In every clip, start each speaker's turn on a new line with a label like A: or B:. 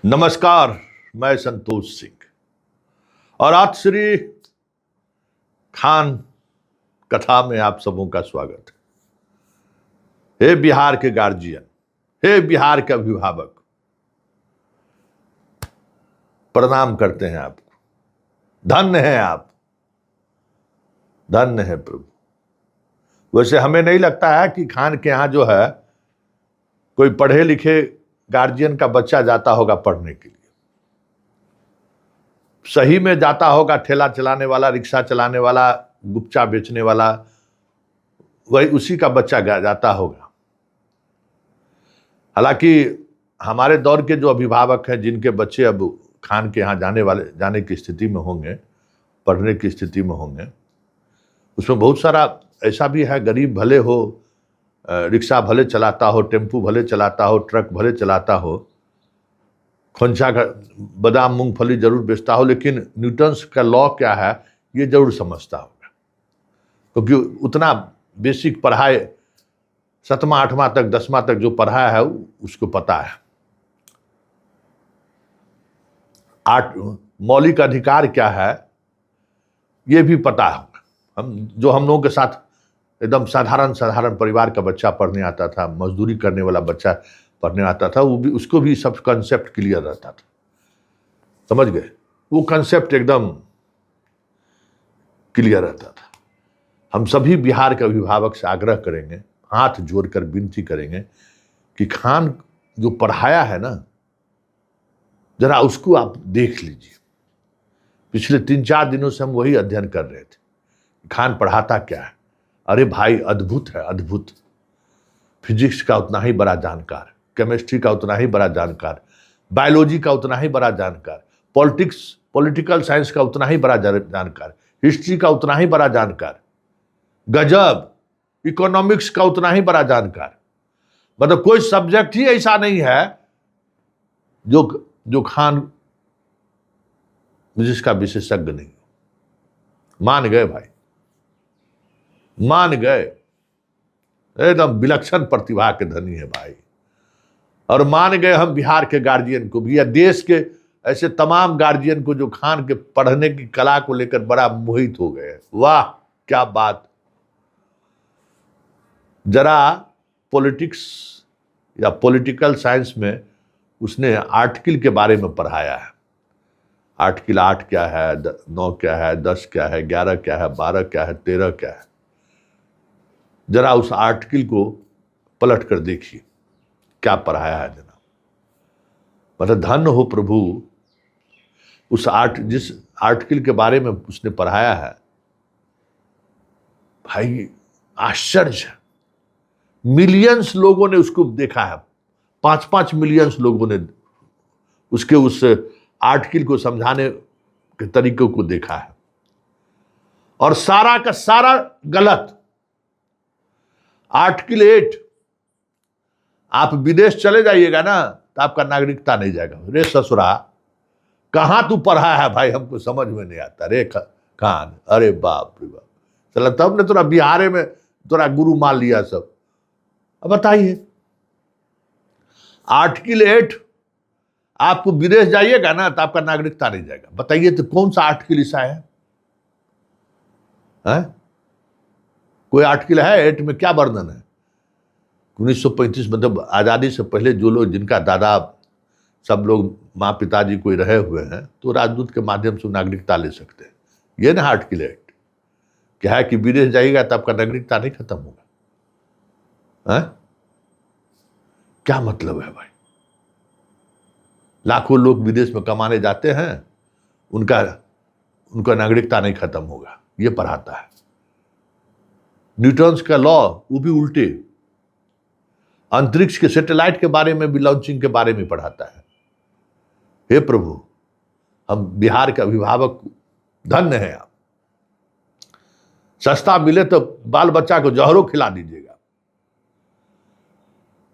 A: नमस्कार। मैं संतोष सिंह और आज श्री खान कथा में आप सबों का स्वागत है। हे बिहार के गार्जियन, हे बिहार के अभिभावक, प्रणाम करते हैं आपको। धन्य हैं आप, धन्य है प्रभु। वैसे हमें नहीं लगता है कि खान के यहाँ जो है कोई पढ़े लिखे गार्जियन का बच्चा जाता होगा पढ़ने के लिए। सही में जाता होगा ठेला चलाने वाला, रिक्शा चलाने वाला, गुपचा बेचने वाला, वही उसी का बच्चा जाता होगा। हालांकि हमारे दौर के जो अभिभावक हैं, जिनके बच्चे अब खान के यहाँ जाने की स्थिति में होंगे, पढ़ने की स्थिति में होंगे, उसमें बहुत सारा ऐसा भी है, गरीब भले हो, रिक्शा भले चलाता हो, टेम्पू भले चलाता हो, ट्रक भले चलाता हो, खोंचा का बादाम मूंगफली जरूर बेचता हो, लेकिन न्यूटन्स का लॉ क्या है ये जरूर समझता होगा, क्योंकि उतना बेसिक पढ़ाई 7वां 8वां तक 10वां तक जो पढ़ाया है उसको पता है। मौलिक अधिकार क्या है ये भी पता होगा। हम लोगों के साथ एकदम साधारण परिवार का बच्चा पढ़ने आता था, मजदूरी करने वाला बच्चा पढ़ने आता था, वो भी, उसको भी सब कंसेप्ट क्लियर रहता था। समझ गए? वो कंसेप्ट एकदम क्लियर रहता था। हम सभी बिहार के अभिभावक से आग्रह करेंगे, हाथ जोड़कर विनती करेंगे कि खान जो पढ़ाया है ना, जरा उसको आप देख लीजिए। पिछले 3-4 दिनों से हम वही अध्ययन कर रहे थे, खान पढ़ाता क्या है। अरे भाई, अद्भुत है, अद्भुत। फिजिक्स का उतना ही बड़ा जानकार, केमिस्ट्री का उतना ही बड़ा जानकार, बायोलॉजी का उतना ही बड़ा जानकार, पॉलिटिकल साइंस का उतना ही बड़ा जानकार, हिस्ट्री का उतना ही बड़ा जानकार, गजब, इकोनॉमिक्स का उतना ही बड़ा जानकार। मतलब कोई सब्जेक्ट ही ऐसा नहीं है जो खान जिसका विशेषज्ञ नहीं। मान गए भाई, मान गए। एकदम विलक्षण प्रतिभा के धनी है भाई। और मान गए हम बिहार के गार्जियन को भी, या देश के ऐसे तमाम गार्जियन को जो खान के पढ़ने की कला को लेकर बड़ा मोहित हो गए। वाह क्या बात। जरा पॉलिटिक्स या पॉलिटिकल साइंस में उसने आर्टिकल के बारे में पढ़ाया है। आर्टिकल 8 क्या है, 9 क्या है, 10 क्या है, 11 क्या है, 12 क्या है, 13 क्या है। जरा उस आर्टिकल को पलट कर देखिए क्या पढ़ाया है जनाब। मतलब धन्य हो प्रभु, जिस आर्टिकल के बारे में उसने पढ़ाया है, भाई आश्चर्य है। मिलियंस लोगों ने उसको देखा है, 5-5 मिलियंस लोगों ने उसके उस आर्टिकल को समझाने के तरीकों को देखा है, और सारा का सारा गलत। आर्टिकल 8, आप विदेश चले जाइएगा ना तो आपका नागरिकता नहीं जाएगा। रे ससुरा, कहां तू पढ़ा है भाई, हमको समझ में नहीं आता रे खान। अरे बाप रे बाप, चला तब ने तोरा बिहारे में तोरा गुरु मान लिया सब। अब बताइए, आर्टिकल 8, आपको विदेश जाइएगा ना तो आपका नागरिकता नहीं जाएगा। बताइए तो कौन सा आर्टिकल ऐसा है? कोई आर्टिकल है 8 में? क्या वर्णन है? 1935 मतलब आजादी से पहले जो लोग, जिनका दादा सब लोग माँ पिताजी कोई रहे हुए हैं, तो राजदूत के माध्यम से नागरिकता ले सकते हैं। ये ना आर्टिकल 8 क्या है कि विदेश जाइएगा तो आपका नागरिकता नहीं खत्म होगा। क्या मतलब है भाई? लाखों लोग विदेश में कमाने जाते हैं, उनका नागरिकता नहीं खत्म होगा, ये पढ़ाता है। न्यूटन्स का लॉ वो भी उल्टे। अंतरिक्ष के सैटेलाइट के बारे में भी, लॉन्चिंग के बारे में पढ़ाता है। हे प्रभु, हम बिहार के अभिभावक धन्य हैं आप। सस्ता मिले तो बाल बच्चा को जहरों खिला दीजिएगा।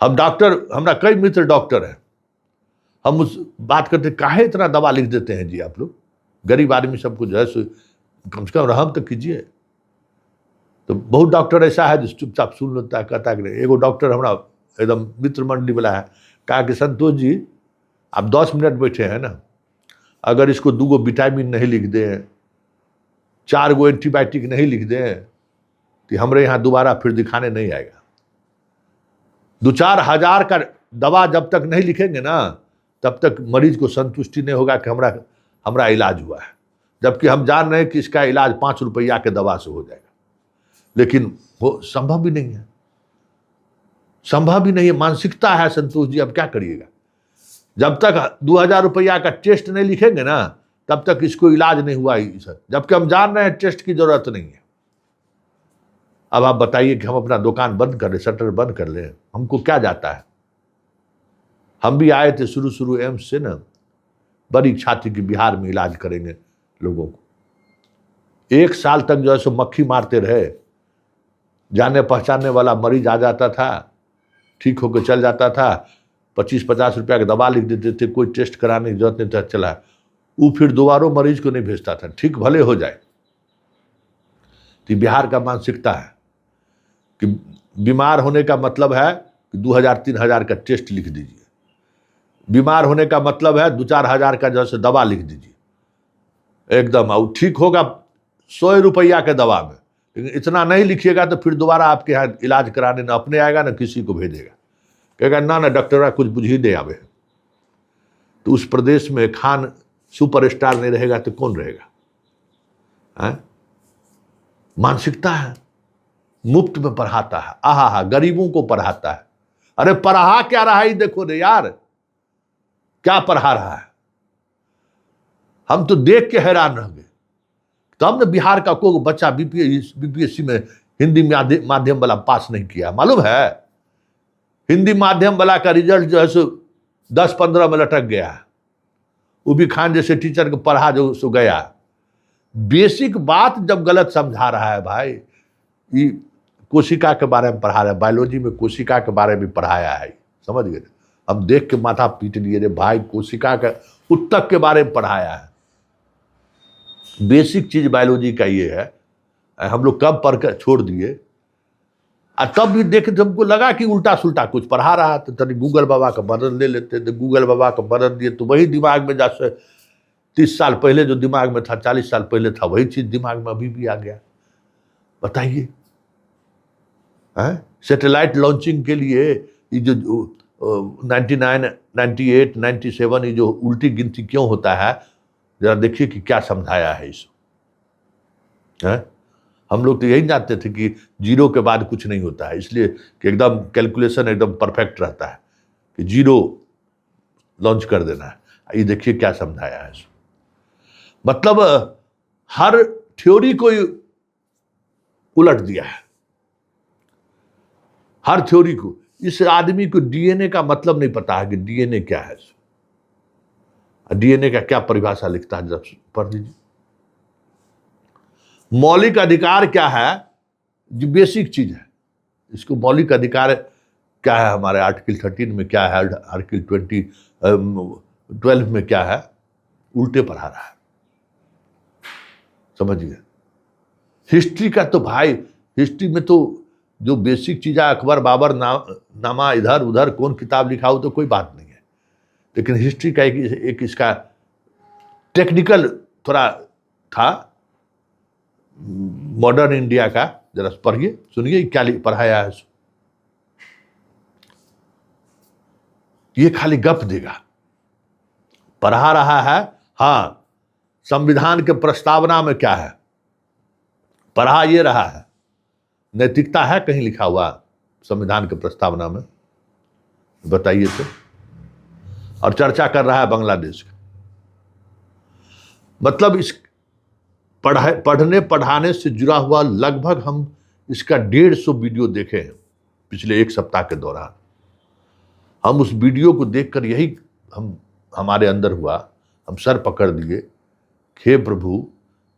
A: हम डॉक्टर, हमारा कई मित्र डॉक्टर हैं, हम उस बात करते काहे इतना दवा लिख देते हैं जी आप लोग, गरीब आदमी सबको जो है कम से कम रहम तो कीजिए। तो बहुत डॉक्टर ऐसा है जो चुपचाप सुन लेता है, कहता है कि एगो डॉक्टर हमारा एकदम मित्र मंडली वाला है, कहा कि संतोष जी आप 10 मिनट बैठे हैं ना, अगर इसको 2 गो विटामिन नहीं लिख दें, 4 गो एंटीबायोटिक नहीं लिख दें, तो हमारे यहाँ दोबारा फिर दिखाने नहीं आएगा। 2-4 हजार का दवा जब तक नहीं लिखेंगे ना, तब तक मरीज को संतुष्टि नहीं होगा कि हमारा इलाज हुआ है, जबकि हम जान रहे हैं कि इसका इलाज 5 रुपया के दवा से हो जाएगा, लेकिन वो संभव भी नहीं है, संभव भी नहीं है। मानसिकता है संतोष जी, अब क्या करिएगा। जब तक 2000 रुपया का टेस्ट नहीं लिखेंगे ना, तब तक इसको इलाज नहीं हुआ सर, जबकि हम जान रहे हैं टेस्ट की जरूरत नहीं है। अब आप बताइए कि हम अपना दुकान बंद कर लें, शटर बंद कर लें, हमको क्या जाता है। हम भी आए थे शुरू एम्स से ना, बड़ी इच्छा थी कि बिहार में इलाज करेंगे लोगों को। 1 साल तक जो है सो मक्खी मारते रहे, जाने पहचानने वाला मरीज आ जाता था, ठीक होकर चल जाता था, 25-50 रुपया की दवा लिख देते थे, कोई टेस्ट कराने की जरूरत नहीं था, चला। वो फिर दोबारा मरीज को नहीं भेजता था, ठीक भले हो जाए। तो बिहार का मानसिकता है कि बीमार होने का मतलब है कि 2000-3000 का टेस्ट लिख दीजिए, बीमार होने का मतलब है 2-4 हजार का जैसे दवा लिख दीजिए एकदम, और ठीक होगा 100 रुपया के दवा में। लेकिन इतना नहीं लिखिएगा तो फिर दोबारा आपके यहाँ इलाज कराने न अपने आएगा ना किसी को भेजेगा, कहेगा ना डॉक्टर कुछ बुझ ही दे आवे। तो उस प्रदेश में खान सुपरस्टार नहीं रहेगा तो कौन रहेगा। मानसिकता है, मुफ्त में पढ़ाता है, आहा गरीबों को पढ़ाता है। अरे पढ़ा क्या रहा है देखो रे यार, क्या पढ़ा रहा है, हम तो देख के हैरान रह गए। तब न बिहार का कोई बच्चा बीपीएससी में हिंदी माध्यम वाला पास नहीं किया, मालूम है। हिंदी माध्यम वाला का रिजल्ट जो है सो 10-15 में लटक गया है, वो भी खान जैसे टीचर को पढ़ा जो सो गया। बेसिक बात जब गलत समझा रहा है भाई, ये कोशिका के बारे में पढ़ा रहा है, बायोलॉजी में कोशिका के बारे में पढ़ाया है, समझ गए। अब देख के माथा पीट लिए रे भाई, कोशिका का उत्तक के बारे में पढ़ाया है। बेसिक चीज बायोलॉजी का ये है, हम लोग कब पढ़ कर छोड़ दिए। तब भी देखे तो हमको लगा कि उल्टा सुल्टा कुछ पढ़ा रहा, तो तभी गूगल बाबा का मदद ले लेते, तो गूगल बाबा का मदद दिए तो वही दिमाग में जैसे 30 साल पहले जो दिमाग में था, 40 साल पहले था, वही चीज दिमाग में अभी भी आ गया। बताइए, सैटेलाइट लॉन्चिंग के लिए ये जो 99, 98, 97 ये जो उल्टी गिनती क्यों होता है, जरा देखिए कि क्या समझाया है इसको। हम लोग तो यही जानते थे कि 0 के बाद कुछ नहीं होता है, इसलिए कि एकदम कैलकुलेशन एकदम परफेक्ट रहता है कि 0 लॉन्च कर देना है। ये देखिए क्या समझाया है इसको। मतलब हर थ्योरी को उलट दिया है, हर थ्योरी को। इस आदमी को डीएनए का मतलब नहीं पता है कि डीएनए क्या है, डीएनए का क्या परिभाषा लिखता है, जब पढ़ लीजिए। मौलिक अधिकार क्या है, जो बेसिक चीज है, इसको मौलिक अधिकार क्या है, हमारे आर्टिकल 13 में क्या है, आर्टिकल 12 में क्या है, उल्टे पढ़ा रहा है, समझिए। हिस्ट्री का तो भाई, हिस्ट्री में तो जो बेसिक चीज है, अकबर बाबर नामा इधर उधर कौन किताब लिखा हो तो कोई बात नहीं है, लेकिन हिस्ट्री का एक इसका टेक्निकल थोड़ा था, मॉडर्न इंडिया का। जरा पढ़िए, सुनिए क्या पढ़ाया है। ये खाली गप देगा, पढ़ा रहा है। हाँ, संविधान के प्रस्तावना में क्या है, पढ़ा ये रहा है। नैतिकता है कहीं लिखा हुआ संविधान के प्रस्तावना में, बताइए तो। और चर्चा कर रहा है बांग्लादेश का। मतलब इस पढ़ने पढ़ाने से जुड़ा हुआ लगभग हम इसका 150 वीडियो देखे हैं पिछले 1 सप्ताह के दौरान। हम उस वीडियो को देखकर यही हमारे अंदर हुआ, हम सर पकड़ दिए, हे प्रभु,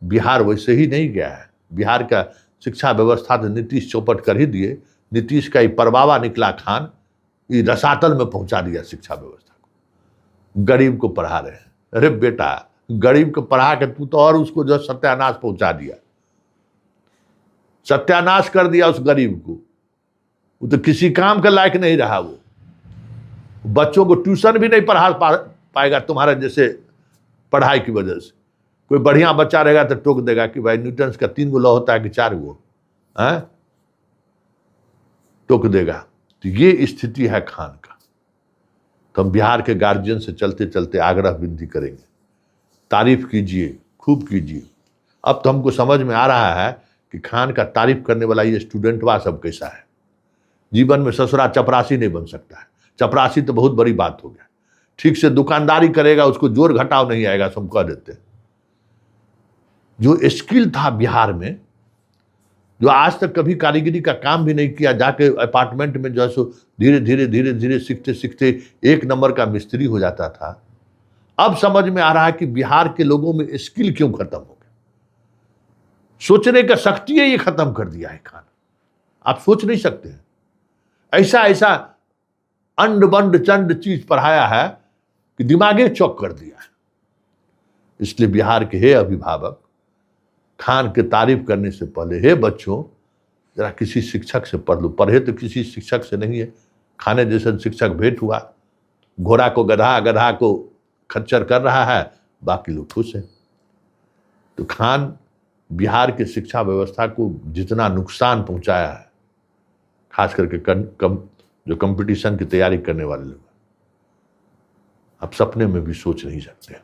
A: बिहार वैसे ही नहीं गया है। बिहार का शिक्षा व्यवस्था तो नीतीश चौपट कर ही दिए। नीतीश का ये परवावा निकला खान, ये रसातल में पहुंचा दिया शिक्षा व्यवस्था को। गरीब को पढ़ा रहे हैं। अरे बेटा, गरीब को पढ़ा के तू तो और उसको जो सत्यानाश पहुंचा दिया, सत्यानाश कर दिया उस गरीब को। वो तो किसी काम का लायक नहीं रहा। वो बच्चों को ट्यूशन भी नहीं पाएगा तुम्हारा जैसे पढ़ाई की वजह से। कोई बढ़िया बच्चा रहेगा तो टोक देगा कि भाई न्यूटन का 3 गो लॉ होता है कि 4 गो, है, टोक देगा। तो ये स्थिति है खान का। तो हम बिहार के गार्जियन से चलते चलते आग्रह विनती करेंगे, तारीफ कीजिए, खूब कीजिए। अब तो हमको समझ में आ रहा है कि खान का तारीफ करने वाला ये स्टूडेंटवा सब कैसा है। जीवन में ससुरा चपरासी नहीं बन सकता है। चपरासी तो बहुत बड़ी बात हो गया। ठीक से दुकानदारी करेगा, उसको जोर घटाव नहीं आएगा, सब कह देते हैं। जो स्किल था बिहार में, जो आज तक कभी कारीगरी का काम भी नहीं किया, जाके अपार्टमेंट में जो है सो धीरे धीरे धीरे धीरे सीखते सीखते 1 नंबर का मिस्त्री हो जाता था। अब समझ में आ रहा है कि बिहार के लोगों में स्किल क्यों खत्म हो गया। सोचने का शक्ति है ये खत्म कर दिया है खान। आप सोच नहीं सकते हैं, ऐसा ऐसा अंड बंड चंड चीज पढ़ाया है कि दिमागे चौक कर दिया है। इसलिए बिहार के हे अभिभावक, खान के तारीफ करने से पहले हे बच्चों जरा किसी शिक्षक से पढ़ लो। पढ़े तो किसी शिक्षक से नहीं है, खाने जैसे शिक्षक भेंट हुआ, घोड़ा को गधा, गधा को खच्चर कर रहा है, बाकी लोग खुश हैं। तो खान बिहार के शिक्षा व्यवस्था को जितना नुकसान पहुंचाया है, खास करके जो कंपटीशन की तैयारी करने वाले लोग, आप सपने में भी सोच नहीं सकते।